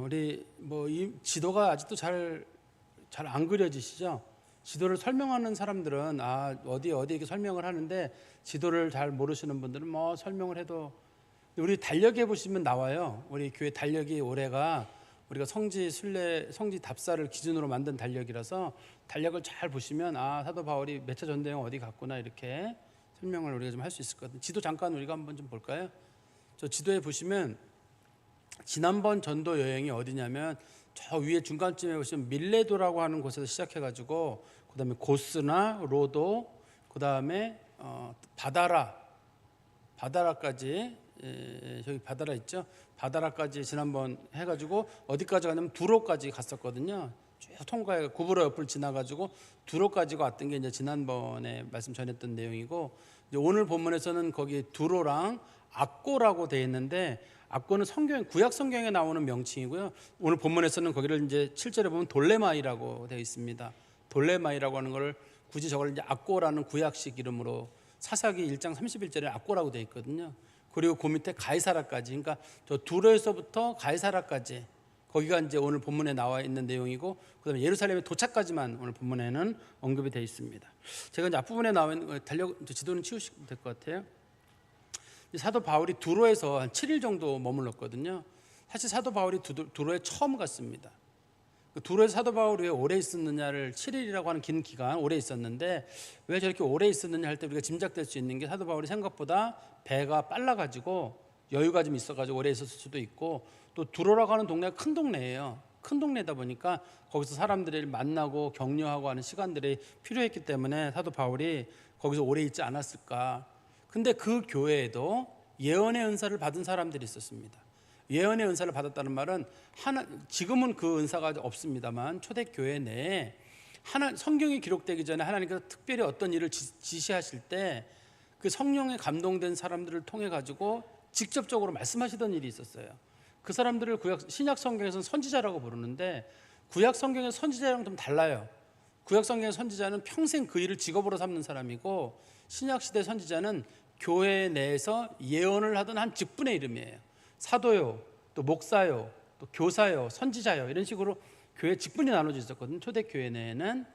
우리 뭐 이 지도가 아직도 잘 안 그려지시죠? 지도를 설명하는 사람들은 어디 이렇게 설명을 하는데 지도를 잘 모르시는 분들은 뭐 설명을 해도 우리 달력에 보시면 나와요. 우리 교회 달력이 올해가 우리가 성지 순례 성지 답사를 기준으로 만든 달력이라서 달력을 잘 보시면 사도 바울이 몇 차 전도여행 어디 갔구나 이렇게 설명을 우리가 좀 할 수 있을 것 같아요. 지도 잠깐 우리가 한번 좀 볼까요? 저 지도에 보시면 지난번 전도 여행이 어디냐면 저 위에 중간쯤에 보시면 밀레도라고 하는 곳에서 시작해가지고 그다음에 고스나 로도 그다음에 바다라까지 저기 바다라 있죠? 바다라까지 지난번 해가지고 어디까지 가냐면 두로까지 갔었거든요. 쭉 통과해 구브로 옆을 지나가지고 두로까지 왔던 게 이제 지난번에 말씀 전했던 내용이고 이제 오늘 본문에서는 거기 두로랑 악고라고 되어 있는데 악고는 구약 성경에 나오는 명칭이고요. 오늘 본문에서는 거기를 이제 7절에 보면 돌레마이라고 되어 있습니다. 돌레마이라고 하는 걸 굳이 저걸 이제 악고라는 구약식 이름으로 사사기 1장 31절에 악고라고 되어 있거든요. 그리고 그 밑에 가이사라까지, 그러니까 저 두로에서부터 가이사라까지 거기가 이제 오늘 본문에 나와 있는 내용이고, 그다음에 예루살렘에 도착까지만 오늘 본문에는 언급이 되어 있습니다. 제가 이제 앞부분에 나와 있는 지도는 치우시면 될 것 같아요. 사도 바울이 두로에서 한 7일 정도 머물렀거든요. 사실 사도 바울이 두로에 처음 갔습니다. 두로에서 사도 바울이 왜 오래 있었느냐를 7일이라고 하는 긴 기간 오래 있었는데 왜 저렇게 오래 있었느냐 할 때 우리가 짐작될 수 있는 게 사도 바울이 생각보다 배가 빨라가지고 여유가 좀 있어가지고 오래 있었을 수도 있고, 또 두로라고 하는 동네가 큰 동네예요. 큰 동네다 보니까 거기서 사람들을 만나고 격려하고 하는 시간들이 필요했기 때문에 사도 바울이 거기서 오래 있지 않았을까. 근데 그 교회에도 예언의 은사를 받은 사람들이 있었습니다. 예언의 은사를 받았다는 말은 지금은 그 은사가 없습니다만 초대교회 내에 성경이 기록되기 전에 하나님께서 특별히 어떤 일을 지시하실 때 그 성령에 감동된 사람들을 통해 가지고 직접적으로 말씀하시던 일이 있었어요. 그 사람들을 신약 성경에서는 선지자라고 부르는데 구약 성경의 선지자랑 좀 달라요. 구약 성경의 선지자는 평생 그 일을 직업으로 삼는 사람이고, 신약 시대 선지자는 교회 내에서 예언을 하던 한 직분의 이름이에요. 사도요, 또 목사요, 또 교사요, 선지자요, 이런 식으로 교회 직분이 나눠져 있었거든요. 초대교회 내에는.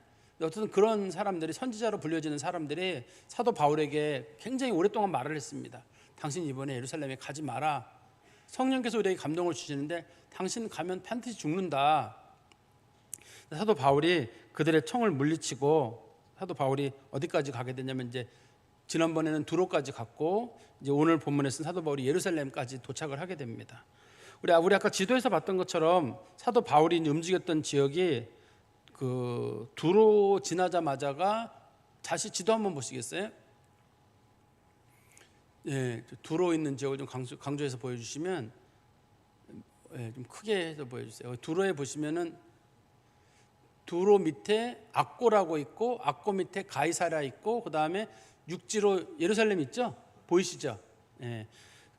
어쨌든 그런 사람들이, 선지자로 불려지는 사람들이 사도 바울에게 굉장히 오랫동안 말을 했습니다. 당신 이번에 예루살렘에 가지 마라. 성령께서 우리에게 감동을 주시는데 당신 가면 반드시 죽는다. 사도 바울이 그들의 청을 물리치고, 사도 바울이 어디까지 가게 되냐면 이제 지난번에는 두로까지 갔고, 이제 오늘 본문에서는 사도 바울이 예루살렘까지 도착을 하게 됩니다. 우리 아까 지도에서 봤던 것처럼 사도 바울이 움직였던 지역이 그 두로 지나자마자가, 다시 지도 한번 보시겠어요? 예, 두로 있는 지역을 좀 강조해서 보여주시면, 좀 크게 해서 보여주세요. 두로에 보시면은 두로 밑에 악고라고 있고, 악고 밑에 가이사랴 있고, 그 다음에 육지로 예루살렘 있죠? 보이시죠? 예.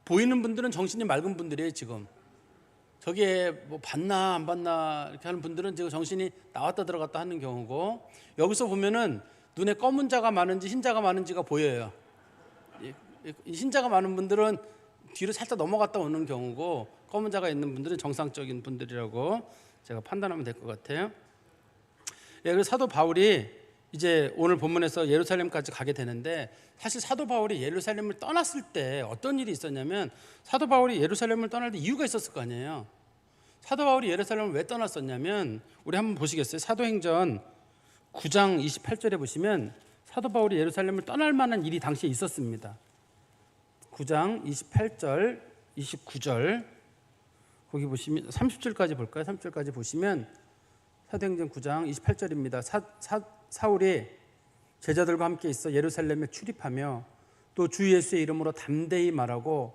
보이는 분들은 정신이 맑은 분들이에요. 지금 저기에 뭐 봤나 안 봤나 이렇게 하는 분들은 지금 정신이 나왔다 들어갔다 하는 경우고, 여기서 보면은 눈에 검은 자가 많은지 흰 자가 많은지가 보여요. 흰 자가 많은 분들은 뒤로 살짝 넘어갔다 오는 경우고, 검은 자가 있는 분들은 정상적인 분들이라고 제가 판단하면 될 것 같아요. 예, 그래서 사도 바울이 이제 오늘 본문에서 예루살렘까지 가게 되는데, 사실 사도 바울이 예루살렘을 떠났을 때 어떤 일이 있었냐면, 사도 바울이 예루살렘을 떠날 때 이유가 있었을 거 아니에요. 사도 바울이 예루살렘을 왜 떠났었냐면, 우리 한번 보시겠어요? 사도행전 9장 28절에 보시면 사도 바울이 예루살렘을 떠날 만한 일이 당시에 있었습니다. 9장 28절, 29절 거기 보시면 30절까지 볼까요? 30절까지 보시면 사도행전 9장 28절입니다. 사울이 제자들과 함께 있어 예루살렘에 출입하며 또 주 예수의 이름으로 담대히 말하고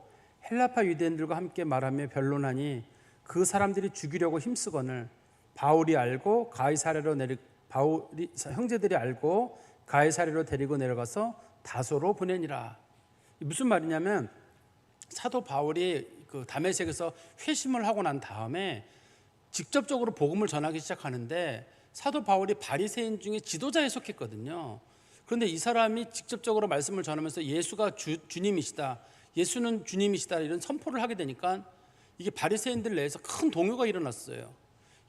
헬라파 유대인들과 함께 말하며 변론하니 그 사람들이 죽이려고 힘쓰거늘 형제들이 알고 가이사랴로 데리고 내려가서 다소로 보내니라. 무슨 말이냐면, 사도 바울이 그 다메섹에서 회심을 하고 난 다음에 직접적으로 복음을 전하기 시작하는데, 사도 바울이 바리새인 중에 지도자에 속했거든요. 그런데 이 사람이 직접적으로 말씀을 전하면서 예수가 주님이시다, 예수는 주님이시다 이런 선포를 하게 되니까 이게 바리새인들 내에서 큰 동요가 일어났어요.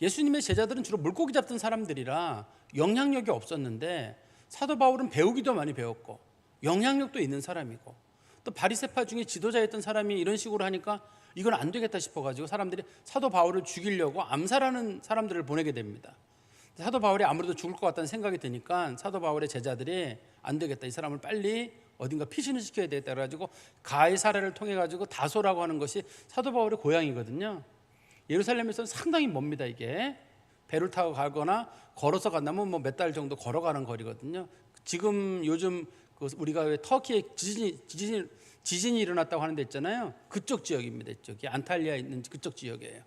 예수님의 제자들은 주로 물고기 잡던 사람들이라 영향력이 없었는데 사도 바울은 배우기도 많이 배웠고 영향력도 있는 사람이고 또 바리새파 중에 지도자였던 사람이 이런 식으로 하니까 이건 안 되겠다 싶어가지고 사람들이 사도 바울을 죽이려고 암살하는 사람들을 보내게 됩니다. 사도 바울이 아무래도 죽을 것 같다는 생각이 드니까 사도 바울의 제자들이 안 되겠다, 이 사람을 빨리 어딘가 피신을 시켜야 되겠다 그래가지고 가이사랴를 통해 가지고 다소라고 하는 것이 사도 바울의 고향이거든요. 예루살렘에서는 상당히 멉니다. 이게 배를 타고 가거나 걸어서 간다면 뭐 몇 달 정도 걸어가는 거리거든요. 지금 요즘 우리가 왜 터키에 지진이 일어났다고 하는 데 있잖아요. 그쪽 지역입니다. 이쪽이 안탈리아에 있는 그쪽 지역이에요.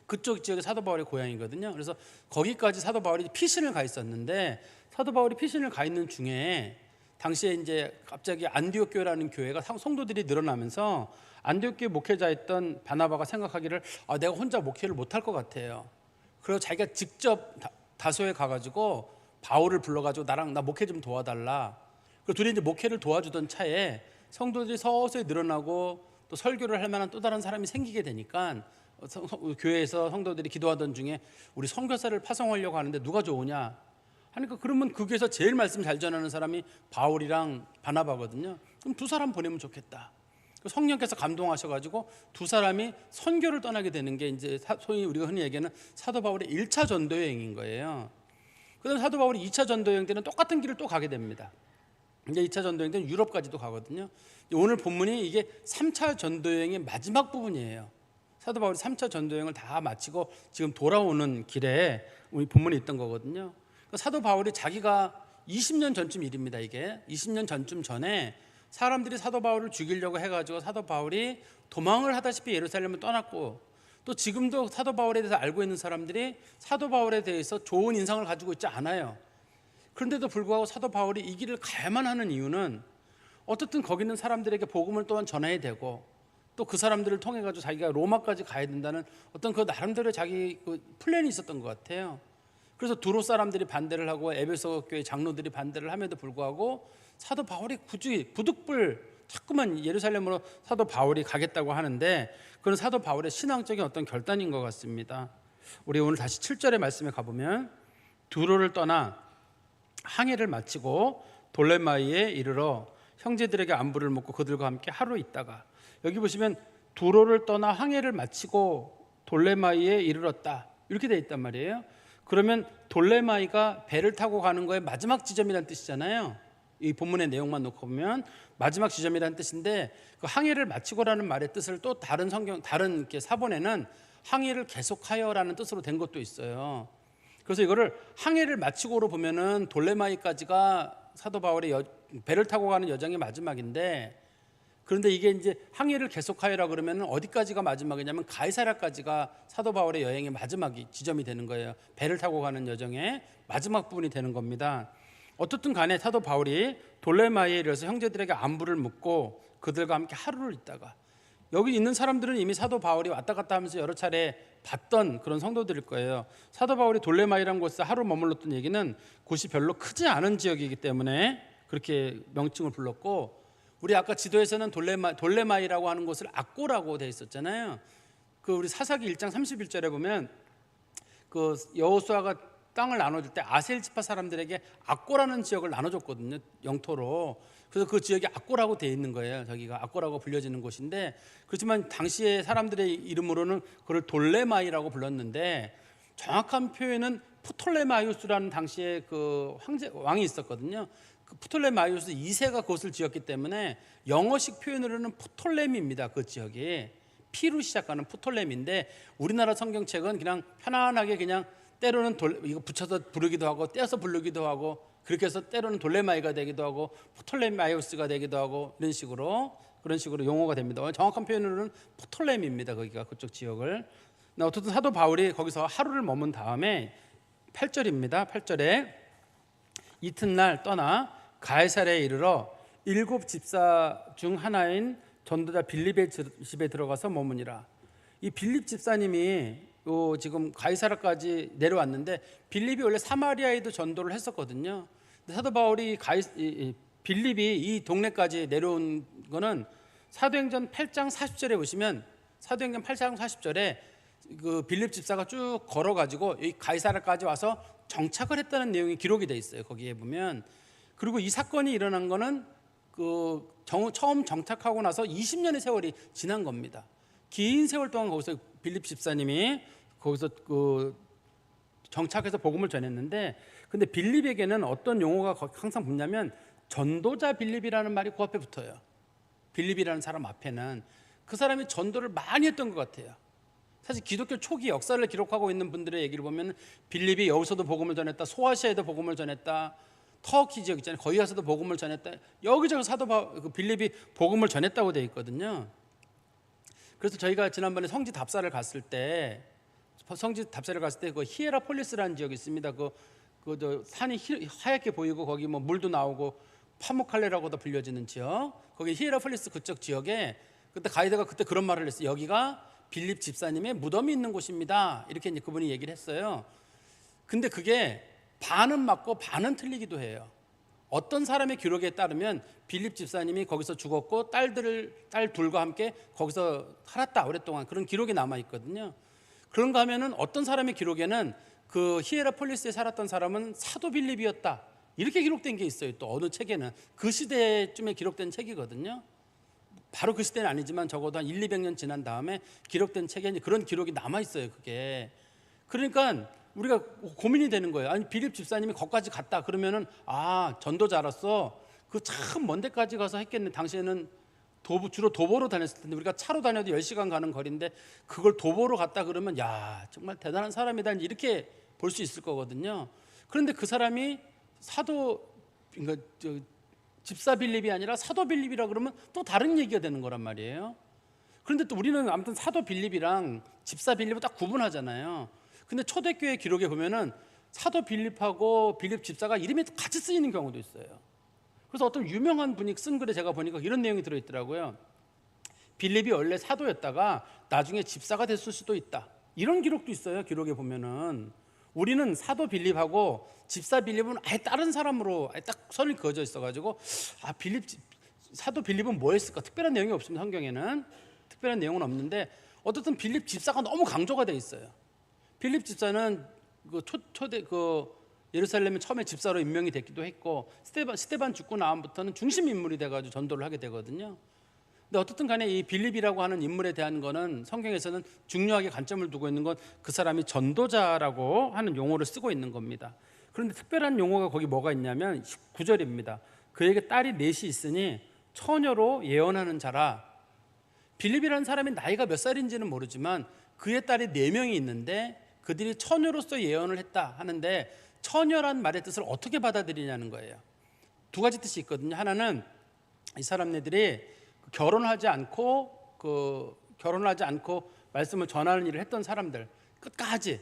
그쪽 지역이 사도 바울의 고향이거든요. 그래서 거기까지 사도 바울이 피신을 가 있었는데 사도 바울이 피신을 가 있는 중에 당시에 이제 갑자기 안디옥 교회라는 교회가 성도들이 늘어나면서 안디옥 교회 목회자였던 바나바가 생각하기를 내가 혼자 목회를 못할 것 같아요. 그래서 자기가 직접 다소에 가가지고 바울을 불러가지고 나 목회 좀 도와달라. 그리고 둘이 이제 목회를 도와주던 차에 성도들이 서서히 늘어나고 또 설교를 할 만한 또 다른 사람이 생기게 되니까 교회에서 성도들이 기도하던 중에 우리 선교사를 파송하려고 하는데 누가 좋으냐 하니까 그러면 그 교회에서 제일 말씀 잘 전하는 사람이 바울이랑 바나바거든요. 그럼 두 사람 보내면 좋겠다. 성령께서 감동하셔가지고 두 사람이 선교를 떠나게 되는 게 이제 소위 우리가 흔히 얘기하는 사도 바울의 1차 전도 여행인 거예요. 그다음 사도 바울이 2차 전도 여행 때는 똑같은 길을 또 가게 됩니다. 이제 2차 전도 여행 때는 유럽까지도 가거든요. 오늘 본문이 이게 3차 전도 여행의 마지막 부분이에요. 사도 바울이 3차 전도 여행을 다 마치고 지금 돌아오는 길에 우리 본문에 있던 거거든요. 사도 바울이 자기가 20년 전쯤 일입니다. 이게 20년 전쯤 전에 사람들이 사도 바울을 죽이려고 해가지고 사도 바울이 도망을 하다시피 예루살렘을 떠났고 또 지금도 사도 바울에 대해서 알고 있는 사람들이 사도 바울에 대해서 좋은 인상을 가지고 있지 않아요. 그런데도 불구하고 사도 바울이 이 길을 가야만 하는 이유는 어떻든 거기 있는 사람들에게 복음을 또한 전해야 되고 또 그 사람들을 통해 가지고 자기가 로마까지 가야 된다는 어떤 그 나름대로 자기 그 플랜이 있었던 것 같아요. 그래서 두로 사람들이 반대를 하고 에베소 교회 장로들이 반대를 함에도 불구하고 사도 바울이 굳이 부득불 자꾸만 예루살렘으로 사도 바울이 가겠다고 하는데 그건 사도 바울의 신앙적인 어떤 결단인 것 같습니다. 우리 오늘 다시 7절의 말씀에 가보면 두로를 떠나 항해를 마치고 돌레마이에 이르러 형제들에게 안부를 묻고 그들과 함께 하루 있다가 여기 보시면 두로를 떠나 항해를 마치고 돌레마이에 이르렀다 이렇게 돼 있단 말이에요. 그러면 돌레마이가 배를 타고 가는 거의 마지막 지점이라는 뜻이잖아요. 이 본문의 내용만 놓고 보면 마지막 지점이라는 뜻인데 그 항해를 마치고라는 말의 뜻을 또 다른 이렇게 사본에는 항해를 계속하여라는 뜻으로 된 것도 있어요. 그래서 이거를 항해를 마치고로 보면은 돌레마이까지가 사도 바울의 배를 타고 가는 여정의 마지막인데 그런데 이게 이제 항해를 계속하여라 그러면 어디까지가 마지막이냐면 가이사랴까지가 사도 바울의 여행의 마지막이 지점이 되는 거예요. 배를 타고 가는 여정의 마지막 부분이 되는 겁니다. 어떻든 간에 사도 바울이 돌레마이에 이르러서 형제들에게 안부를 묻고 그들과 함께 하루를 있다가 여기 있는 사람들은 이미 사도 바울이 왔다 갔다 하면서 여러 차례 봤던 그런 성도들일 거예요. 사도 바울이 돌레마이라는 곳에서 하루 머물렀던 얘기는 곳이 별로 크지 않은 지역이기 때문에 그렇게 명칭을 불렀고 우리 아까 지도에서는 돌레마이라고 하는 곳을 악고라고 되어 있었잖아요. 그 우리 사사기 1장 31절에 보면 그 여호수아가 땅을 나눠줄 때 아셀 지파 사람들에게 악고라는 지역을 나눠줬거든요. 영토로. 그래서 그 지역이 악고라고 되어 있는 거예요. 저기가 악고라고 불려지는 곳인데 그렇지만 당시의 사람들의 이름으로는 그걸 돌레마이라고 불렀는데 정확한 표현은 프톨레마이오스라는 당시에 그 왕이 있었거든요. 그 프톨레마이오스 2세가 그것을 지었기 때문에 영어식 표현으로는 프톨렘입니다. 그 지역이 P로 시작하는 프톨렘인데 우리나라 성경책은 그냥 편안하게 그냥 때로는 이거 붙여서 부르기도 하고 떼어서 부르기도 하고 그렇게 해서 때로는 돌레마이가 되기도 하고 프톨레마이오스가 되기도 하고 그런 식으로 용어가 됩니다. 정확한 표현으로는 프톨렘입니다. 거기가 그쪽 지역을. 어쨌든 사도 바울이 거기서 하루를 머문 다음에 8절입니다. 8절에 이튿날 떠나 가이사랴에 이르러 7 집사 중 하나인 전도자 빌립의 집에 들어가서 머무니라. 이 빌립 집사님이 지금 가이사랴까지 내려왔는데 빌립이 원래 사마리아에도 전도를 했었거든요. 사도 바울이 빌립이 이 동네까지 내려온 거는 사도행전 8장 40절에 보시면 사도행전 8장 40절에 그 빌립 집사가 쭉 걸어가지고 이 가이사랴까지 와서 정착을 했다는 내용이 기록이 돼 있어요. 거기에 보면. 그리고 이 사건이 일어난 거는 처음 정착하고 나서 20년의 세월이 지난 겁니다. 긴 세월 동안 거기서 빌립 집사님이 거기서 정착해서 복음을 전했는데, 근데 빌립에게는 어떤 용어가 항상 붙냐면 전도자 빌립이라는 말이 그 앞에 붙어요. 빌립이라는 사람 앞에는 그 사람이 전도를 많이 했던 것 같아요. 사실 기독교 초기 역사를 기록하고 있는 분들의 얘기를 보면 빌립이 여기서도 복음을 전했다, 소아시아에도 복음을 전했다, 터키 지역 있잖아요, 거기 가서도 복음을 전했다, 여기저기 빌립이 복음을 전했다고 되어 있거든요. 그래서 저희가 지난번에 성지 답사를 갔을 때 그 히에라폴리스라는 지역이 있습니다. 산이 하얗게 보이고 거기 뭐 물도 나오고 파무칼레라고도 불려지는 지역, 거기 히에라폴리스 그쪽 지역에 그때 가이드가 그때 그런 말을 했어요. 여기가 빌립 집사님의 무덤이 있는 곳입니다. 이렇게 이제 그분이 얘기를 했어요. 근데 그게 반은 맞고 반은 틀리기도 해요. 어떤 사람의 기록에 따르면 빌립 집사님이 거기서 죽었고 딸 둘과 함께 거기서 살았다 오랫동안, 그런 기록이 남아 있거든요. 그런가 하면은 어떤 사람의 기록에는 그 히에라폴리스에 살았던 사람은 사도 빌립이었다, 이렇게 기록된 게 있어요. 또 어느 책에는 그 시대쯤에 기록된 책이거든요. 바로 그 시대는 아니지만 적어도 한 100~200년 지난 다음에 기록된 책에 그런 기록이 남아 있어요. 그게 그러니까 우리가 고민이 되는 거예요. 아니 빌립 집사님이 거기까지 갔다 그러면은 전도자로서 그 참 먼 데까지 가서 했겠네. 당시에는 주로 도보로 다녔을 텐데, 우리가 차로 다녀도 10시간 가는 거리인데 그걸 도보로 갔다 그러면 야 정말 대단한 사람이다, 이렇게 볼 수 있을 거거든요. 그런데 그 사람이 그러니까 집사 빌립이 아니라 사도 빌립이라 그러면 또 다른 얘기가 되는 거란 말이에요. 그런데 또 우리는 아무튼 사도 빌립이랑 집사 빌립을 딱 구분하잖아요. 근데 초대교회 기록에 보면은 사도 빌립하고 빌립 집사가 이름이 같이 쓰이는 경우도 있어요. 그래서 어떤 유명한 분이 쓴 글에 제가 보니까 이런 내용이 들어있더라고요. 빌립이 원래 사도였다가 나중에 집사가 됐을 수도 있다, 이런 기록도 있어요. 기록에 보면은 우리는 사도 빌립하고 집사 빌립은 아예 다른 사람으로 아예 딱 선을 그어져 있어가지고 사도 빌립은 뭐 했을까? 특별한 내용이 없습니다. 성경에는 특별한 내용은 없는데 어쨌든 빌립 집사가 너무 강조가 돼 있어요. 빌립 집사는 예루살렘에 처음에 집사로 임명이 됐기도 했고, 스데반 죽고 나음부터는 중심 인물이 돼가지고 전도를 하게 되거든요. 근데 어떻든 간에 이 빌립이라고 하는 인물에 대한 거는 성경에서는 중요하게 관점을 두고 있는 건 그 사람이 전도자라고 하는 용어를 쓰고 있는 겁니다. 그런데 특별한 용어가 거기 뭐가 있냐면 9절입니다. 그에게 딸이 넷이 있으니 처녀로 예언하는 자라. 빌립이라는 사람이 나이가 몇 살인지는 모르지만 그의 딸이 4명이 있는데 그들이 처녀로서 예언을 했다 하는데, 처녀란 말의 뜻을 어떻게 받아들이냐는 거예요. 두 가지 뜻이 있거든요. 하나는 이 사람네들이 결혼하지 않고 말씀을 전하는 일을 했던 사람들, 끝까지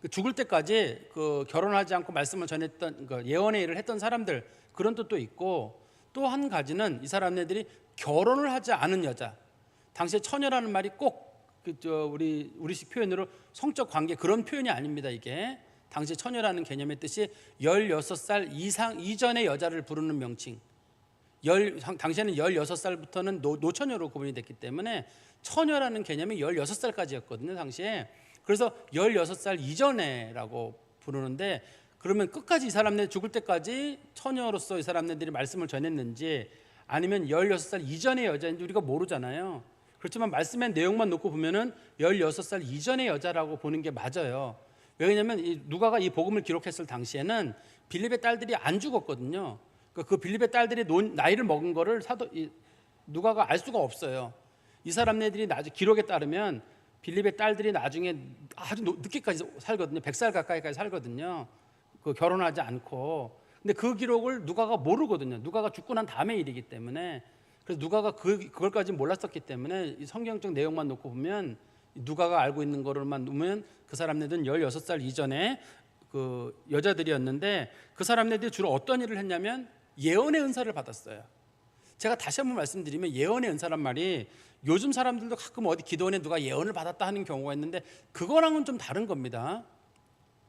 죽을 때까지 결혼하지 않고 말씀을 전했던 예언의 일을 했던 사람들, 그런 뜻도 있고, 또 한 가지는 이 사람네들이 결혼을 하지 않은 여자. 당시에 처녀라는 말이 꼭 우리식 표현으로 성적 관계, 그런 표현이 아닙니다. 이게 당시 처녀라는 개념의 뜻이 16살 이전의 여자를 부르는 명칭. 당시에는 16살부터는 노처녀로 구분이 됐기 때문에 처녀라는 개념이 16살까지였거든요 당시에. 그래서 16살 이전에라고 부르는데, 그러면 끝까지 이 사람들 죽을 때까지 처녀로서 이 사람들이 말씀을 전했는지 아니면 16살 이전의 여자인지 우리가 모르잖아요. 그렇지만 말씀의 내용만 놓고 보면은 16살 이전의 여자라고 보는 게 맞아요. 왜냐하면 누가가 이 복음을 기록했을 당시에는 빌립의 딸들이 안 죽었거든요. 그 빌립의 딸들이 나이를 먹은 거를 누가가 알 수가 없어요. 이 사람네들이 기록에 따르면 빌립의 딸들이 나중에 아주 늦게까지 살거든요. 100살 가까이까지 살거든요. 결혼하지 않고. 근데 그 기록을 누가가 모르거든요. 누가가 죽고 난 다음의 일이기 때문에. 그래서 누가가 그걸까지 몰랐었기 때문에 이 성경적 내용만 놓고 보면, 누가가 알고 있는 거로만 놓으면 그 사람네들은 16살 이전에 그 여자들이었는데, 그 사람네들이 주로 어떤 일을 했냐면 예언의 은사를 받았어요. 제가 다시 한번 말씀드리면, 예언의 은사란 말이 요즘 사람들도 가끔 어디 기도원에 누가 예언을 받았다 하는 경우가 있는데, 그거랑은 좀 다른 겁니다.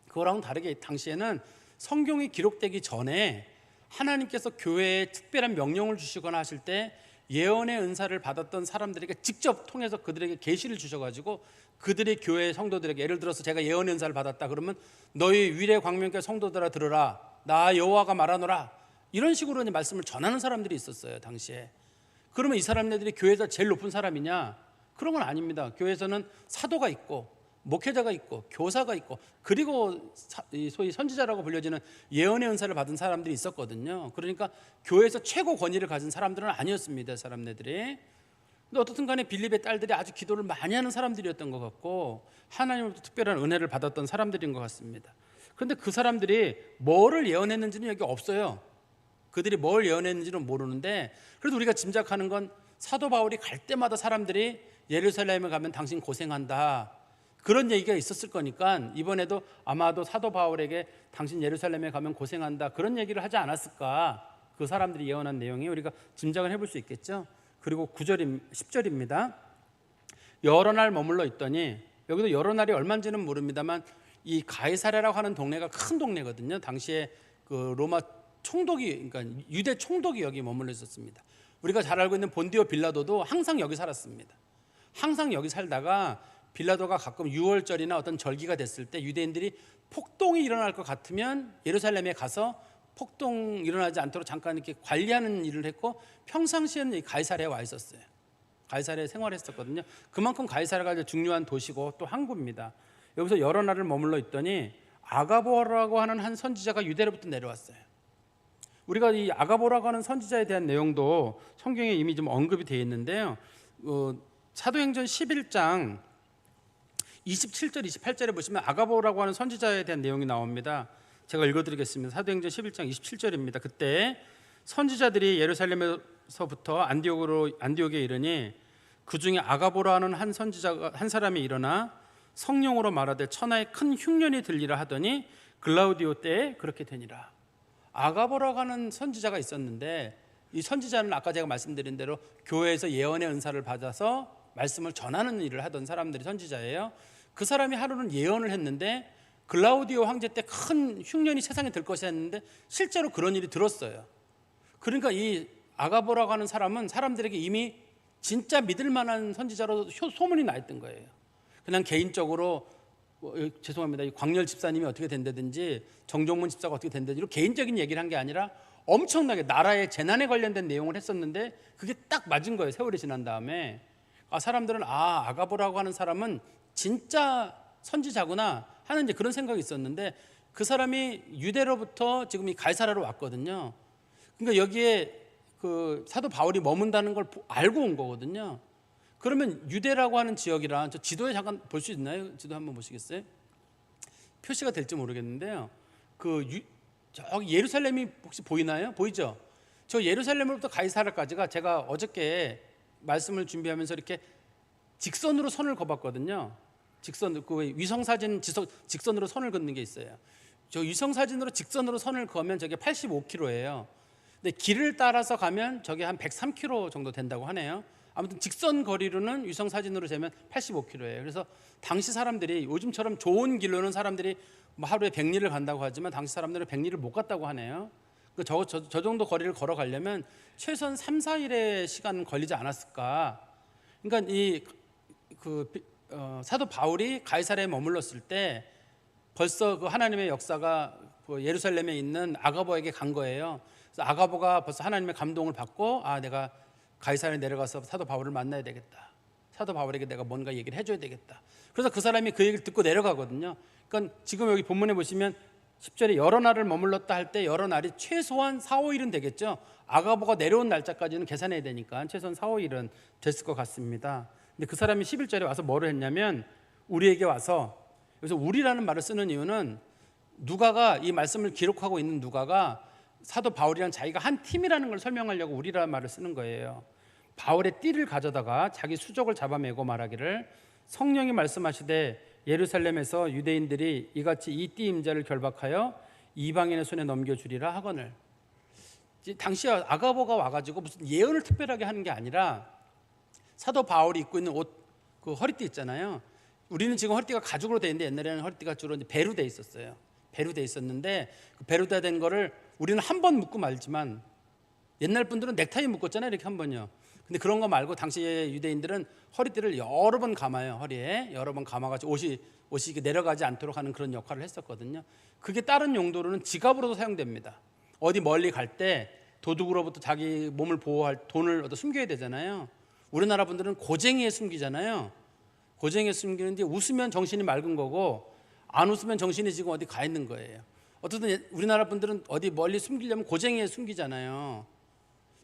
그거랑은 다르게 당시에는 성경이 기록되기 전에 하나님께서 교회에 특별한 명령을 주시거나 하실 때 예언의 은사를 받았던 사람들에게 직접 통해서 그들에게 계시를 주셔가지고 그들의 교회 성도들에게, 예를 들어서 제가 예언의 은사를 받았다 그러면 너희 위례 광명교회 성도들아 들으라, 나 여호와가 말하노라, 이런 식으로 말씀을 전하는 사람들이 있었어요 당시에. 그러면 이 사람들이 교회에서 제일 높은 사람이냐? 그런 건 아닙니다. 교회에서는 사도가 있고 목회자가 있고 교사가 있고 그리고 소위 선지자라고 불려지는 예언의 은사를 받은 사람들이 있었거든요. 그러니까 교회에서 최고 권위를 가진 사람들은 아니었습니다, 사람들이. 근데 어떻든 간에 빌립의 딸들이 아주 기도를 많이 하는 사람들이었던 것 같고 하나님으로부터 특별한 은혜를 받았던 사람들인 것 같습니다. 그런데 그 사람들이 뭐를 예언했는지는 여기 없어요. 그들이 뭘 예언했는지는 모르는데, 그래도 우리가 짐작하는 건 사도 바울이 갈 때마다 사람들이 예루살렘에 가면 당신 고생한다, 그런 얘기가 있었을 거니까 이번에도 아마도 사도 바울에게 당신 예루살렘에 가면 고생한다, 그런 얘기를 하지 않았을까. 그 사람들이 예언한 내용이 우리가 짐작을 해볼 수 있겠죠. 그리고 10절입니다. 여러 날 머물러 있더니, 여기도 여러 날이 얼마인지는 모릅니다만 이 가이사랴라고 하는 동네가 큰 동네거든요. 당시에 그 로마 총독이, 그러니까 유대 총독이 여기 머물러 있었습니다. 우리가 잘 알고 있는 본디오 빌라도도 항상 여기 살았습니다. 항상 여기 살다가 빌라도가 가끔 6월절이나 어떤 절기가 됐을 때 유대인들이 폭동이 일어날 것 같으면 예루살렘에 가서 폭동 일어나지 않도록 잠깐 이렇게 관리하는 일을 했고, 평상시에는 가이사랴에 와 있었어요. 가이사랴에 생활했었거든요. 그만큼 가이사랴가 중요한 도시고 또 항구입니다. 여기서 여러 날을 머물러 있더니 아가보라고 하는 한 선지자가 유대로부터 내려왔어요. 우리가 이 아가보라고 하는 선지자에 대한 내용도 성경에 이미 좀 언급이 되어 있는데요. 사도행전 11장 27절 28절에 보시면 아가보라고 하는 선지자에 대한 내용이 나옵니다. 제가 읽어드리겠습니다. 사도행전 11장 27절입니다. 그때 선지자들이 예루살렘에서부터 안디옥에 이르니 그 중에 아가보라 하는 한 사람이 일어나 성령으로 말하되 천하에 큰 흉년이 들리라 하더니 글라우디오 때에 그렇게 되니라. 아가보라고 하는 선지자가 있었는데, 이 선지자는 아까 제가 말씀드린 대로 교회에서 예언의 은사를 받아서 말씀을 전하는 일을 하던 사람들이 선지자예요. 그 사람이 하루는 예언을 했는데 글라우디오 황제 때 큰 흉년이 세상에 들 것이 했는데 실제로 그런 일이 들었어요. 그러니까 이 아가보라고 하는 사람은 사람들에게 이미 진짜 믿을 만한 선지자로 소문이 나 있던 거예요. 그냥 개인적으로 죄송합니다, 광렬 집사님이 어떻게 된다든지 정종문 집사가 어떻게 된다든지 이런 개인적인 얘기를 한 게 아니라 엄청나게 나라의 재난에 관련된 내용을 했었는데 그게 딱 맞은 거예요. 세월이 지난 다음에 사람들은 아가보라고 하는 사람은 진짜 선지자구나 하는 이제 그런 생각이 있었는데, 그 사람이 유대로부터 지금 이 가이사랴로 왔거든요. 그러니까 여기에 그 사도 바울이 머문다는 걸 알고 온 거거든요. 그러면 유대라고 하는 지역이란, 저 지도에 잠깐 볼 수 있나요? 지도 한번 보시겠어요? 표시가 될지 모르겠는데요. 저기 예루살렘이 혹시 보이나요? 보이죠? 저 예루살렘으로부터 가이사랴까지가 제가 어저께 말씀을 준비하면서 이렇게 직선으로 선을 그어봤거든요. 그 위성사진 직선으로 선을 긋는 게 있어요. 저 위성사진으로 직선으로 선을 그으면 저게 85km예요. 근데 길을 따라서 가면 저게 한 103km 정도 된다고 하네요. 아무튼 직선 거리로는 위성사진으로 재면 85km예요. 그래서 당시 사람들이 요즘처럼 좋은 길로는 사람들이 뭐 하루에 100리를 간다고 하지만 당시 사람들은 100리를 못 갔다고 하네요. 저 정도 거리를 걸어가려면 최소한 3, 4일의 시간 걸리지 않았을까. 그러니까 사도 바울이 가이사랴에 머물렀을 때 벌써 그 하나님의 역사가 예루살렘에 있는 아가보에게 간 거예요. 그래서 아가보가 벌써 하나님의 감동을 받고 내가 가이사랴에 내려가서 사도 바울을 만나야 되겠다. 사도 바울에게 내가 뭔가 얘기를 해줘야 되겠다. 그래서 그 사람이 그 얘기를 듣고 내려가거든요. 그러니까 지금 여기 본문에 보시면 10절에 여러 날을 머물렀다 할 때 여러 날이 최소한 4, 5일은 되겠죠. 아가보가 내려온 날짜까지는 계산해야 되니까 최소한 4, 5일은 됐을 것 같습니다. 근데 그 사람이 11절에 와서 뭐를 했냐면 우리에게 와서, 여기서 우리라는 말을 쓰는 이유는 누가가 이 말씀을 기록하고 있는 누가가 사도 바울이랑 자기가 한 팀이라는 걸 설명하려고 우리라는 말을 쓰는 거예요. 바울의 띠를 가져다가 자기 수족을 잡아매고 말하기를 성령이 말씀하시되 예루살렘에서 유대인들이 이같이 이 띠 임자를 결박하여 이방인의 손에 넘겨주리라 하거늘. 당시 아가보가 와가지고 무슨 예언을 특별하게 하는 게 아니라 사도 바울이 입고 있는 옷, 그 허리띠 있잖아요. 우리는 지금 허리띠가 가죽으로 돼 있는데 옛날에는 허리띠가 주로 이제 배로 돼 있었어요. 배로 돼 있었는데 그 배로 된 거를 우리는 한 번 묶고 말지만 옛날 분들은 넥타이 묶었잖아요. 이렇게 한 번요. 근데 그런 거 말고 당시의 유대인들은 허리띠를 여러 번 감아요. 허리에 여러 번 감아가지고 옷이 내려가지 않도록 하는 그런 역할을 했었거든요. 그게 다른 용도로는 지갑으로도 사용됩니다. 어디 멀리 갈 때 도둑으로부터 자기 몸을 보호할 돈을 숨겨야 되잖아요. 우리나라 분들은 고쟁이에 숨기잖아요. 고쟁이에 숨기는데 웃으면 정신이 맑은 거고 안 웃으면 정신이 지금 어디 가 있는 거예요. 어쨌든 우리나라 분들은 어디 멀리 숨기려면 고쟁이에 숨기잖아요.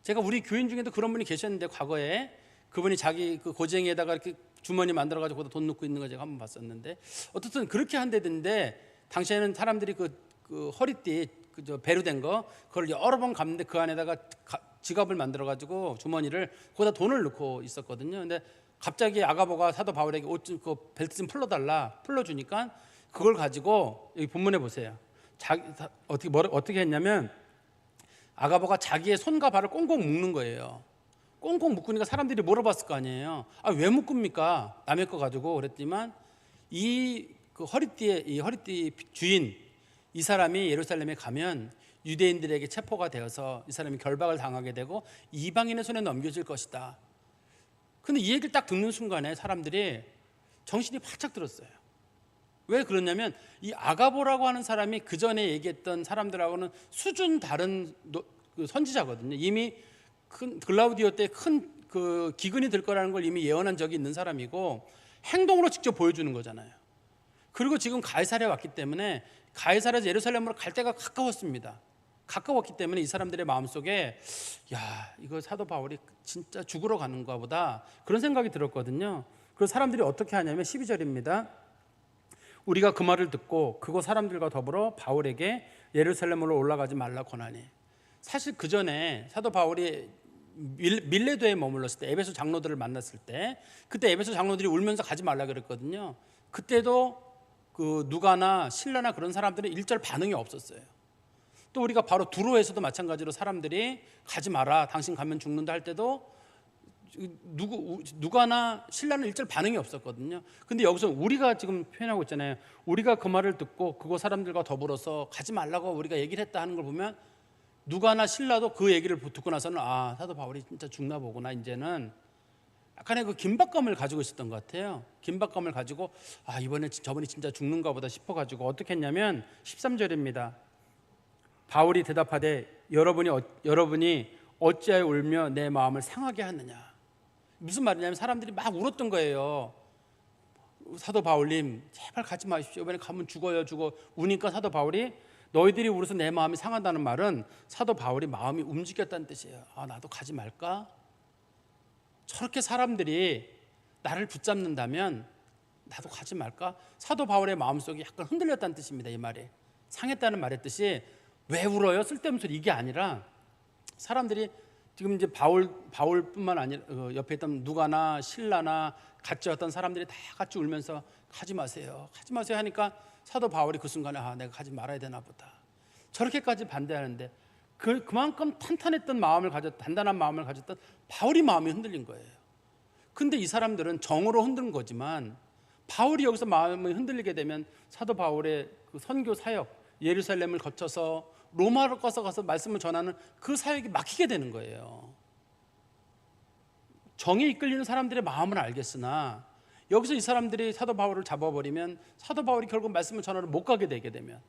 제가 우리 교인 중에도 그런 분이 계셨는데 과거에 그분이 자기 그 고쟁이에다가 이렇게 주머니 만들어가지고 거기다 돈 넣고 있는 거 제가 한번 봤었는데, 어쨌든 그렇게 한대던데 당시에는 사람들이 그 허리띠 배로된 거 그걸 여러 번 감는데 그 안에다가 지갑을 만들어가지고 주머니를 거기다 돈을 넣고 있었거든요. 근데 갑자기 아가보가 사도 바울에게 그 벨트 좀 풀러주니까 그걸 가지고 여기 본문에 보세요. 어떻게 했냐면 아가보가 자기의 손과 발을 꽁꽁 묶는 거예요. 꽁꽁 묶으니까 사람들이 물어봤을 거 아니에요. 왜 묶습니까? 남의 거 가지고. 그랬지만 이 허리띠 주인 이 사람이 예루살렘에 가면 유대인들에게 체포가 되어서 이 사람이 결박을 당하게 되고 이방인의 손에 넘겨질 것이다. 근데 이 얘기를 딱 듣는 순간에 사람들이 정신이 바짝 들었어요. 왜 그러냐면 이 아가보라고 하는 사람이 그 전에 얘기했던 사람들하고는 수준 다른 선지자거든요. 이미 큰 글라우디오 때 큰 그 기근이 들 거라는 걸 이미 예언한 적이 있는 사람이고 행동으로 직접 보여주는 거잖아요. 그리고 지금 가이사랴에 왔기 때문에 가이사랴에서 예루살렘으로 갈 때가 가까웠습니다. 가까웠기 때문에 이 사람들의 마음속에 이거 사도 바울이 진짜 죽으러 가는가 보다 그런 생각이 들었거든요. 그래서 사람들이 어떻게 하냐면 12절입니다. 우리가 그 말을 듣고 그곳 사람들과 더불어 바울에게 예루살렘으로 올라가지 말라 권하니. 사실 그 전에 사도 바울이 밀레도에 머물렀을 때 에베소 장로들을 만났을 때 그때 에베소 장로들이 울면서 가지 말라 그랬거든요. 그때도 그 누가나 실라나 그런 사람들은 일절 반응이 없었어요. 또 우리가 바로 두로에서도 마찬가지로 사람들이 가지 마라, 당신 가면 죽는다 할 때도 누가나 신라는 일절 반응이 없었거든요. 근데 여기서 우리가 지금 표현하고 있잖아요. 우리가 그 말을 듣고 그곳 사람들과 더불어서 가지 말라고 우리가 얘기를 했다 하는 걸 보면 누가나 신라도 그 얘기를 듣고 나서는 사도 바울이 진짜 죽나 보구나, 이제는 약간의 그 긴박감을 가지고 있었던 것 같아요. 긴박감을 가지고 저번에 진짜 죽는가 보다 싶어가지고 어떻게 했냐면 13절입니다. 바울이 대답하되 여러분이 어찌하여 울며 내 마음을 상하게 하느냐. 무슨 말이냐면 사람들이 막 울었던 거예요. 사도 바울님 제발 가지 마십시오. 이번에 가면 죽어요. 우니까 사도 바울이 너희들이 울어서 내 마음이 상한다는 말은 사도 바울이 마음이 움직였다는 뜻이에요. 나도 가지 말까? 저렇게 사람들이 나를 붙잡는다면 나도 가지 말까? 사도 바울의 마음속이 약간 흔들렸다는 뜻입니다. 이 말이 상했다는 말의 뜻이 왜 울어요? 쓸데없는 소리 이게 아니라 사람들이 지금 이제 바울뿐만 아니라 옆에 있던 누가나 실라나 같이 왔던 사람들이 다 같이 울면서 가지 마세요 하니까 사도 바울이 그 순간에 내가 가지 말아야 되나 보다 저렇게까지 반대하는데 그만큼 단단한 마음을 가졌던 바울이 마음이 흔들린 거예요. 근데 이 사람들은 정으로 흔든 거지만 바울이 여기서 마음이 흔들리게 되면 사도 바울의 그 선교 사역, 예루살렘을 거쳐서 로마로 가서 말씀을 전하는 그 사역이 막히게 되는 거예요. 정에 이끌리는 사람들의 마음을 알겠으나 여기서 이 사람들이 사도 바울을 잡아버리면 사도 바울이 결국 말씀을 전하러 못 가게 되게 되면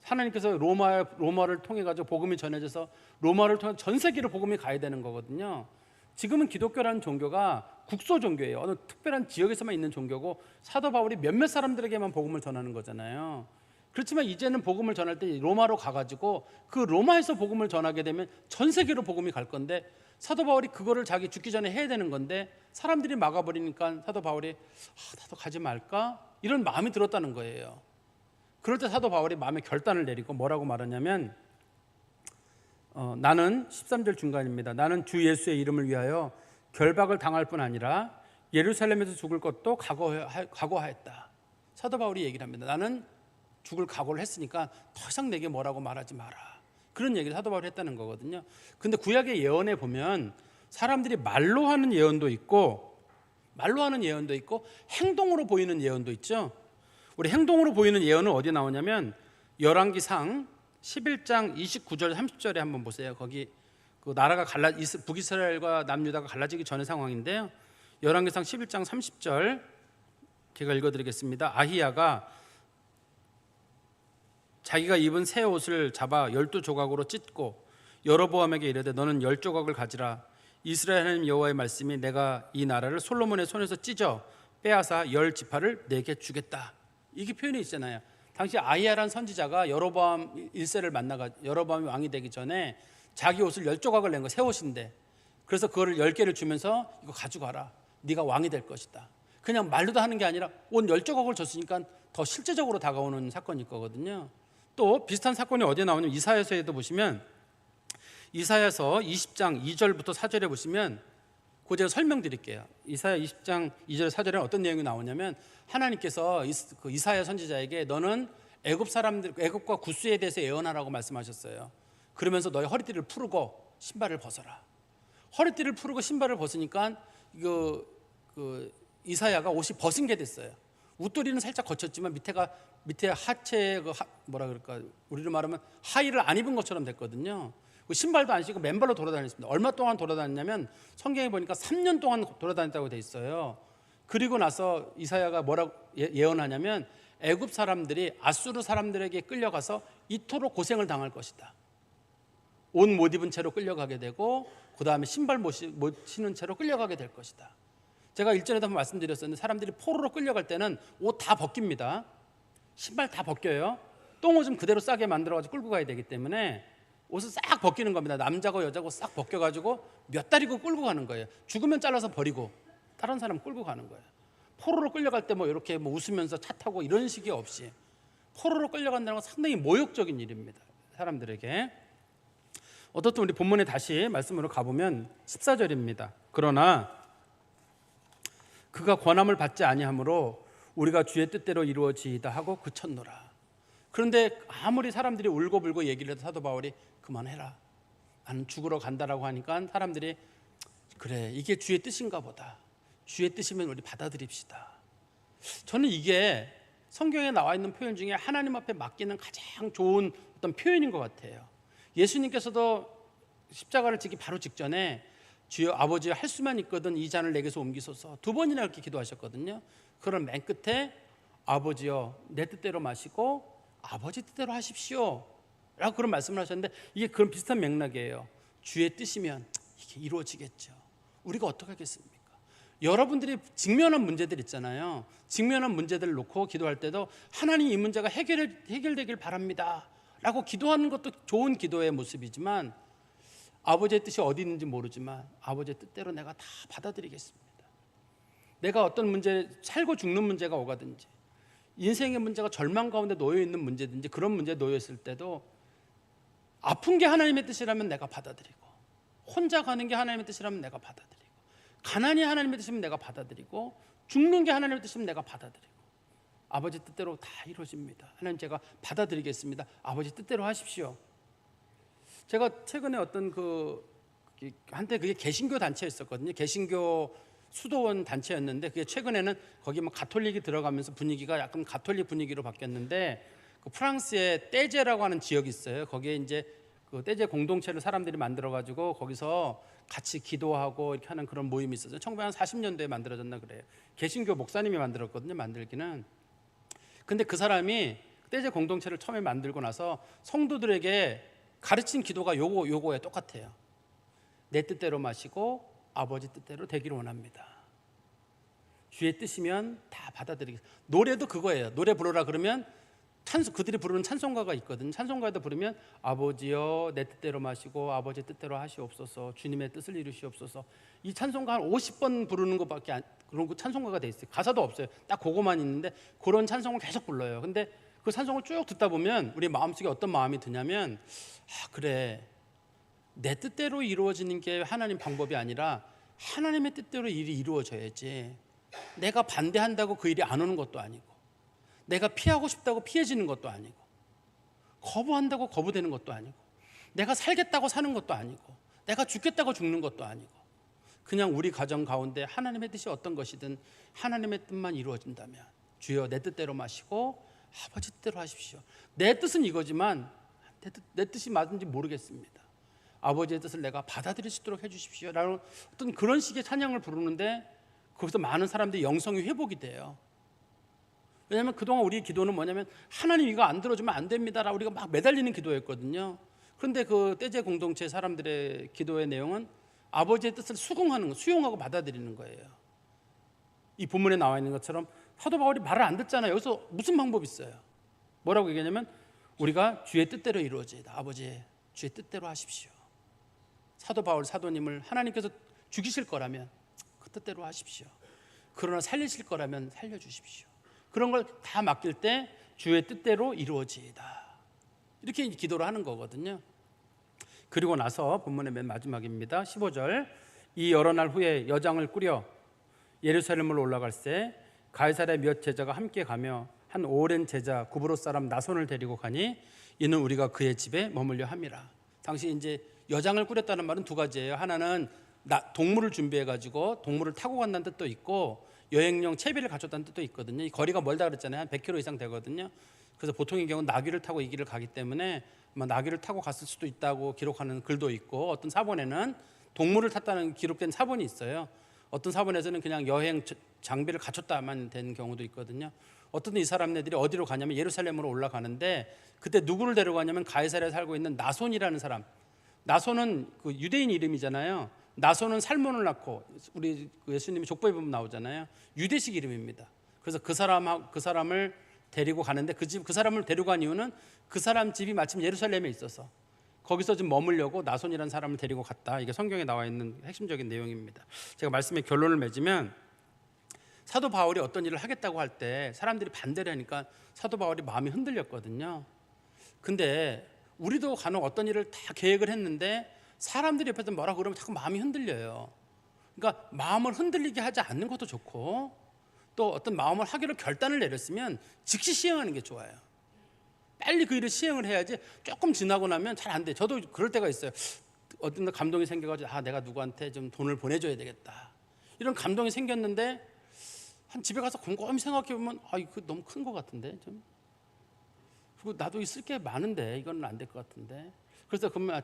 하나님께서 로마를 통해 가지고 복음이 전해져서 로마를 통해 전 세계로 복음이 가야 되는 거거든요. 지금은 기독교라는 종교가 국소 종교예요. 어느 특별한 지역에서만 있는 종교고 사도 바울이 몇몇 사람들에게만 복음을 전하는 거잖아요. 그렇지만 이제는 복음을 전할 때 로마로 가가지고 그 로마에서 복음을 전하게 되면 전 세계로 복음이 갈 건데 사도 바울이 그거를 자기 죽기 전에 해야 되는 건데 사람들이 막아버리니까 사도 바울이 나도 가지 말까? 이런 마음이 들었다는 거예요. 그럴 때 사도 바울이 마음의 결단을 내리고 뭐라고 말하냐면 나는 13절 중간입니다. 나는 주 예수의 이름을 위하여 결박을 당할 뿐 아니라 예루살렘에서 죽을 것도 각오하였다. 사도 바울이 얘기를 합니다. 나는 죽을 각오를 했으니까 더 이상 내게 뭐라고 말하지 마라. 그런 얘기를 사도 바울이 했다는 거거든요. 근데 구약의 예언에 보면 사람들이 말로 하는 예언도 있고 행동으로 보이는 예언도 있죠. 우리 행동으로 보이는 예언은 어디 나오냐면 열왕기상 11장 29절 30절에 한번 보세요. 거기 그 나라가 북이스라엘과 남유다가 갈라지기 전의 상황인데요. 열왕기상 11장 30절 제가 읽어드리겠습니다. 아히야가 자기가 입은 새 옷을 잡아 12조각으로 찢고 여로보암에게 이르되 너는 10조각을 가지라. 이스라엘 하나님 여호와의 말씀이 내가 이 나라를 솔로몬의 손에서 찢어 빼앗아 10지파를 내게 주겠다. 이게 표현이 있잖아요. 당시 아히야라는 선지자가 여로보암 1세를 만나가 여로보암이 왕이 되기 전에 자기 옷을 10조각을 낸 거, 새 옷인데, 그래서 그거를 10개를 주면서 이거 가져가라. 네가 왕이 될 것이다. 그냥 말로도 하는 게 아니라 옷 10조각을 줬으니까 더 실제적으로 다가오는 사건일 거거든요. 또 비슷한 사건이 어디에 나오냐면 이사야서에도 보시면 이사야서 20장 2절부터 4절에 보시면 그 제가 설명드릴게요. 이사야 20장 2절 4절에 어떤 내용이 나오냐면 하나님께서 이사야 선지자에게 너는 애굽 사람들, 애굽과 구스에 대해서 예언하라고 말씀하셨어요. 그러면서 너의 허리띠를 풀고 신발을 벗어라. 허리띠를 풀고 신발을 벗으니까 이사야가 옷이 벗은 게 됐어요. 웃도리는 살짝 거쳤지만 밑에 하체에 뭐라 그럴까, 우리로 말하면 하의를 안 입은 것처럼 됐거든요. 신발도 안 신고 맨발로 돌아다녔습니다. 얼마 동안 돌아다녔냐면 성경에 보니까 3년 동안 돌아다녔다고 돼 있어요. 그리고 나서 이사야가 뭐라고 예언하냐면 애굽 사람들이 아수르 사람들에게 끌려가서 이토록 고생을 당할 것이다. 옷 못 입은 채로 끌려가게 되고 그 다음에 신발 못 신은 채로 끌려가게 될 것이다. 제가 일전에도 한번 말씀드렸었는데 사람들이 포로로 끌려갈 때는 옷 다 벗깁니다. 신발 다 벗겨요. 똥오줌 그대로 싸게 만들어가지고 끌고 가야 되기 때문에 옷을 싹 벗기는 겁니다. 남자고 여자고 싹 벗겨가지고 몇 달이고 끌고 가는 거예요. 죽으면 잘라서 버리고 다른 사람 끌고 가는 거예요. 포로로 끌려갈 때 뭐 이렇게 웃으면서 차 타고 이런 식이 없이 포로로 끌려간다는 건 상당히 모욕적인 일입니다. 사람들에게. 어떻든 우리 본문에 다시 말씀으로 가보면 14절입니다. 그러나 그가 권함을 받지 아니하므로 우리가 주의 뜻대로 이루어지이다 하고 그쳤노라. 그런데 아무리 사람들이 울고불고 얘기를 해도 사도 바울이 그만해라, 나는 죽으러 간다라고 하니까 사람들이 그래, 이게 주의 뜻인가 보다. 주의 뜻이면 우리 받아들입시다. 저는 이게 성경에 나와 있는 표현 중에 하나님 앞에 맡기는 가장 좋은 어떤 표현인 것 같아요. 예수님께서도 십자가를 지기 바로 직전에 주여 아버지여 할 수만 있거든 이 잔을 내게서 옮기소서 2번이나 그렇게 기도하셨거든요. 그런 맨 끝에 아버지여 내 뜻대로 마시고 아버지 뜻대로 하십시오 라고 그런 말씀을 하셨는데, 이게 그런 비슷한 맥락이에요. 주의 뜻이면 이게 이루어지겠죠. 우리가 어떻게 하겠습니까? 여러분들이 직면한 문제들 있잖아요. 직면한 문제들을 놓고 기도할 때도 하나님 이 문제가 해결되길 바랍니다 라고 기도하는 것도 좋은 기도의 모습이지만, 아버지의 뜻이 어디 있는지 모르지만 아버지의 뜻대로 내가 다 받아들이겠습니다. 내가 어떤 문제, 살고 죽는 문제가 오가든지 인생의 문제가 절망 가운데 놓여 있는 문제든지 그런 문제에 놓여 있을 때도 아픈 게 하나님의 뜻이라면 내가 받아들이고, 혼자 가는 게 하나님의 뜻이라면 내가 받아들이고, 가난이 하나님의 뜻이면 내가 받아들이고, 죽는 게 하나님의 뜻이면 내가 받아들이고, 아버지 뜻대로 다 이루어집니다. 하나님 제가 받아들이겠습니다. 아버지 뜻대로 하십시오. 제가 최근에 어떤 한때 그게 개신교 단체였었거든요. 개신교 수도원 단체였는데 그게 최근에는 거기 뭐 가톨릭이 들어가면서 분위기가 약간 가톨릭 분위기로 바뀌었는데, 그 프랑스의 떼제라고 하는 지역이 있어요. 거기에 이제 그 떼제 공동체를 사람들이 만들어 가지고 거기서 같이 기도하고 이렇게 하는 그런 모임이 있었어요. 1940년도에 만들어졌나 그래요. 개신교 목사님이 만들었거든요, 만들기는. 근데 그 사람이 떼제 공동체를 처음에 만들고 나서 성도들에게 가르친 기도가 요거에 똑같아요. 내 뜻대로 마시고 아버지 뜻대로 되기를 원합니다. 주의 뜻이면 다 받아들이겠습니다. 노래도 그거예요. 노래 부르라 그러면 그들이 부르는 찬송가가 있거든요. 찬송가에도 부르면 아버지여 내 뜻대로 마시고 아버지 뜻대로 하시옵소서, 주님의 뜻을 이루시옵소서. 이 찬송가 한 50번 부르는 것밖에 그런 찬송가가 돼 있어요. 가사도 없어요. 딱 그거만 있는데 그런 찬송을 계속 불러요. 근데 그 찬송을 쭉 듣다 보면 우리 마음속에 어떤 마음이 드냐면, 그래, 내 뜻대로 이루어지는 게 하나님 방법이 아니라 하나님의 뜻대로 일이 이루어져야지, 내가 반대한다고 그 일이 안 오는 것도 아니고, 내가 피하고 싶다고 피해지는 것도 아니고, 거부한다고 거부되는 것도 아니고, 내가 살겠다고 사는 것도 아니고, 내가 죽겠다고 죽는 것도 아니고, 그냥 우리 가정 가운데 하나님의 뜻이 어떤 것이든 하나님의 뜻만 이루어진다면 주여 내 뜻대로 마시고 아버지 뜻대로 하십시오. 내 뜻은 이거지만 내 뜻이 맞은지 모르겠습니다. 아버지의 뜻을 내가 받아들일 수 있도록 해주십시오 라는 어떤 그런 식의 찬양을 부르는데 거기서 많은 사람들이 영성이 회복이 돼요. 왜냐하면 그동안 우리의 기도는 뭐냐면 하나님 이거 안 들어주면 안 됩니다 라고 우리가 막 매달리는 기도였거든요. 그런데 그 떼제 공동체 사람들의 기도의 내용은 아버지의 뜻을 수긍하는 거, 수용하고 받아들이는 거예요. 이 본문에 나와 있는 것처럼 사도 바울이 말을 안 듣잖아요. 여기서 무슨 방법이 있어요? 뭐라고 얘기하냐면 우리가 주의 뜻대로 이루어지이다. 아버지 주의 뜻대로 하십시오. 사도 바울 사도님을 하나님께서 죽이실 거라면 그 뜻대로 하십시오. 그러나 살리실 거라면 살려주십시오. 그런 걸 다 맡길 때 주의 뜻대로 이루어지이다. 이렇게 기도를 하는 거거든요. 그리고 나서 본문의 맨 마지막입니다. 15절 이 여러 날 후에 여장을 꾸려 예루살렘으로 올라갈새 가이사랴 몇 제자가 함께 가며 한 오랜 제자 구브로 사람 나손을 데리고 가니 이는 우리가 그의 집에 머물려 함이라. 당시 이제 여장을 꾸렸다는 말은 두 가지예요. 하나는 동물을 준비해 가지고 동물을 타고 간다는 뜻도 있고 여행용 채비를 갖췄다는 뜻도 있거든요. 이 거리가 멀다 그랬잖아요. 한 100km 이상 되거든요. 그래서 보통의 경우는 나귀를 타고 이 길을 가기 때문에 아마 나귀를 타고 갔을 수도 있다고 기록하는 글도 있고 어떤 사본에는 동물을 탔다는 기록된 사본이 있어요. 어떤 사본에서는 그냥 여행 장비를 갖췄다만 된 경우도 있거든요. 어떤 이 사람네들이 어디로 가냐면 예루살렘으로 올라가는데 그때 누구를 데려가냐면 가이사랴에 살고 있는 나손이라는 사람. 나손은 그 유대인 이름이잖아요. 나손은 살몬을 낳고 우리 예수님이 족보에 보면 나오잖아요. 유대식 이름입니다. 그래서 그 사람을 데리고 가는데 그 사람을 데려간 이유는 그 사람 집이 마침 예루살렘에 있어서 거기서 좀 머물려고 나손이라는 사람을 데리고 갔다. 이게 성경에 나와 있는 핵심적인 내용입니다. 제가 말씀의 결론을 맺으면 사도 바울이 어떤 일을 하겠다고 할 때 사람들이 반대를 하니까 사도 바울이 마음이 흔들렸거든요. 근데 우리도 간혹 어떤 일을 다 계획을 했는데 사람들이 옆에서 뭐라고 그러면 자꾸 마음이 흔들려요. 그러니까 마음을 흔들리게 하지 않는 것도 좋고 또 어떤 마음을 하기로 결단을 내렸으면 즉시 시행하는 게 좋아요. 빨리 그 일을 시행을 해야지 조금 지나고 나면 잘 안 돼. 저도 그럴 때가 있어요. 어떤 날 감동이 생겨가지고 내가 누구한테 좀 돈을 보내줘야 되겠다. 이런 감동이 생겼는데 한 집에 가서 곰곰이 생각해 보면 이거 너무 큰 것 같은데 좀. 그리고 나도 쓸 게 많은데 이건 안 될 것 같은데. 그래서 그러면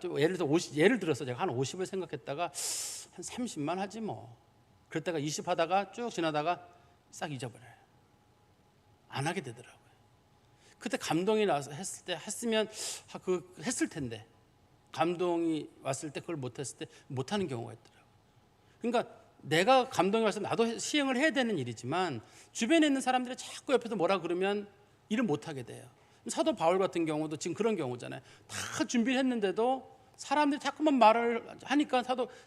예를 들어서 제가 한 50을 생각했다가 한 30만 하지 뭐. 그랬다가 20 하다가 쭉 지나다가 싹 잊어버려요. 안 하게 되더라고요. 그때 감동이 나서 했으면 했을 텐데 감동이 왔을 때 그걸 못했을 때 못하는 경우가 있더라고요. 그러니까 내가 감동이 와서 나도 시행을 해야 되는 일이지만 주변에 있는 사람들이 자꾸 옆에서 뭐라 그러면 일을 못하게 돼요. 사도 바울 같은 경우도 지금 그런 경우잖아요. 다 준비를 했는데도 사람들이 자꾸만 말을 하니까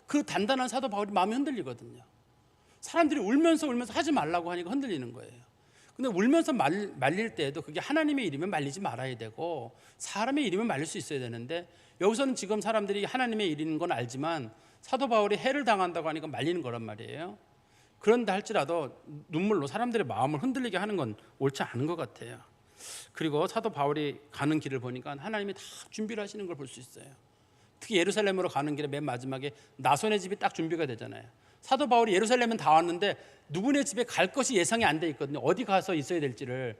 그 단단한 사도 바울이 마음이 흔들리거든요. 사람들이 울면서 하지 말라고 하니까 흔들리는 거예요. 근데 울면서 말릴 때에도 그게 하나님의 일이면 말리지 말아야 되고 사람의 일이면 말릴 수 있어야 되는데 여기서는 지금 사람들이 하나님의 일인 건 알지만 사도 바울이 해를 당한다고 하니까 말리는 거란 말이에요. 그런다 할지라도 눈물로 사람들의 마음을 흔들리게 하는 건 옳지 않은 것 같아요. 그리고 사도 바울이 가는 길을 보니까 하나님이 다 준비를 하시는 걸 볼 수 있어요. 특히 예루살렘으로 가는 길에 맨 마지막에 나손의 집이 딱 준비가 되잖아요. 사도 바울이 예루살렘은 다 왔는데 누구네 집에 갈 것이 예상이 안 돼 있거든요. 어디 가서 있어야 될지를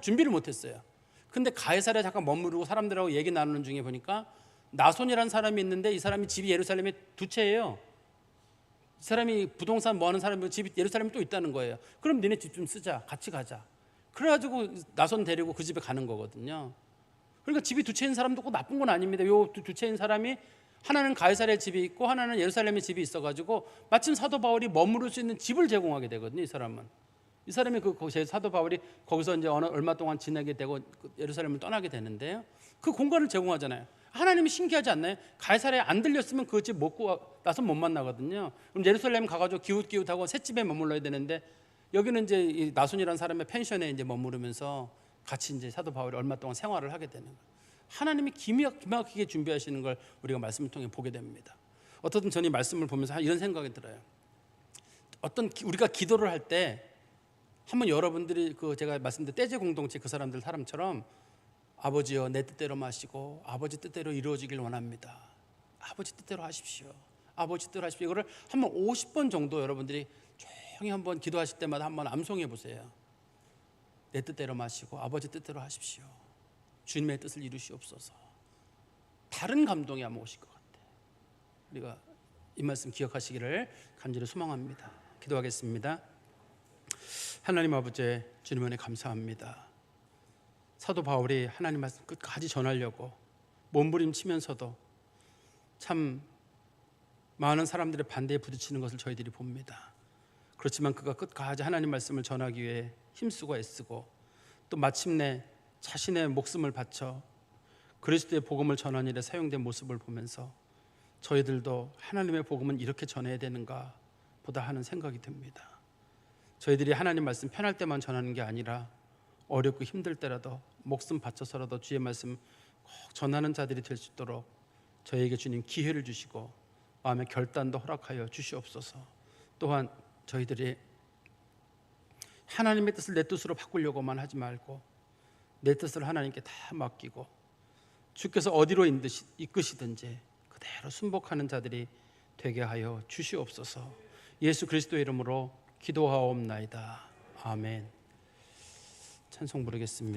준비를 못했어요. 근데 가이사랴에 잠깐 머무르고 사람들하고 얘기 나누는 중에 보니까 나손이라는 사람이 있는데 이 사람이 집이 예루살렘에 두 채예요. 이 사람이 부동산 뭐 하는 사람이 집이 예루살렘에 또 있다는 거예요. 그럼 니네 집 좀 쓰자. 같이 가자. 그래가지고 나손 데리고 그 집에 가는 거거든요. 그러니까 집이 두 채인 사람도 꼭 나쁜 건 아닙니다. 요 두 채인 사람이 하나는 가이사랴에 집이 있고 하나는 예루살렘에 집이 있어가지고 마침 사도 바울이 머무를 수 있는 집을 제공하게 되거든요. 이 사람이 사도 바울이 거기서 이제 얼마 동안 지내게 되고 예루살렘을 떠나게 되는데요. 그 공간을 제공하잖아요. 하나님이 신기하지 않나요? 가이사랴에 안 들렸으면 그 집 먹고 나서 못 만나거든요. 그럼 예루살렘 가가지고 기웃기웃하고 새 집에 머물러야 되는데 여기는 이제 이 나손이라는 사람의 펜션에 이제 머무르면서 같이 이제 사도 바울이 얼마 동안 생활을 하게 되는 거예요. 하나님이 기막히게 준비하시는 걸 우리가 말씀을 통해 보게 됩니다. 어떻든 저는 이 말씀을 보면서 이런 생각이 들어요. 우리가 기도를 할 때 한번 여러분들이 제가 말씀드린 떼제 공동체 사람처럼 아버지여 내 뜻대로 마시고 아버지 뜻대로 이루어지길 원합니다. 아버지 뜻대로 하십시오. 아버지 뜻대로 하십시오. 이거를 한번 50번 정도 여러분들이 조용히 한번 기도하실 때마다 한번 암송해 보세요. 내 뜻대로 마시고 아버지 뜻대로 하십시오. 주님의 뜻을 이루시옵소서. 다른 감동이 아마 오실 것 같아요. 우리가 이 말씀 기억하시기를 간절히 소망합니다. 기도하겠습니다. 하나님 아버지, 주님 은혜 감사합니다. 사도 바울이 하나님 말씀 끝까지 전하려고 몸부림치면서도 참 많은 사람들의 반대에 부딪히는 것을 저희들이 봅니다. 그렇지만 그가 끝까지 하나님 말씀을 전하기 위해 힘쓰고 애쓰고 또 마침내 자신의 목숨을 바쳐 그리스도의 복음을 전하는 일에 사용된 모습을 보면서 저희들도 하나님의 복음은 이렇게 전해야 되는가 보다 하는 생각이 듭니다. 저희들이 하나님 말씀 편할 때만 전하는 게 아니라 어렵고 힘들 때라도 목숨 바쳐서라도 주의 말씀 꼭 전하는 자들이 될 수 있도록 저희에게 주님 기회를 주시고 마음의 결단도 허락하여 주시옵소서. 또한 저희들이 하나님의 뜻을 내 뜻으로 바꾸려고만 하지 말고 내 뜻을 하나님께 다 맡기고 주께서 어디로 이끄시든지 그대로 순복하는 자들이 되게 하여 주시옵소서. 예수 그리스도의 이름으로 기도하옵나이다. 아멘. 찬송 부르겠습니다.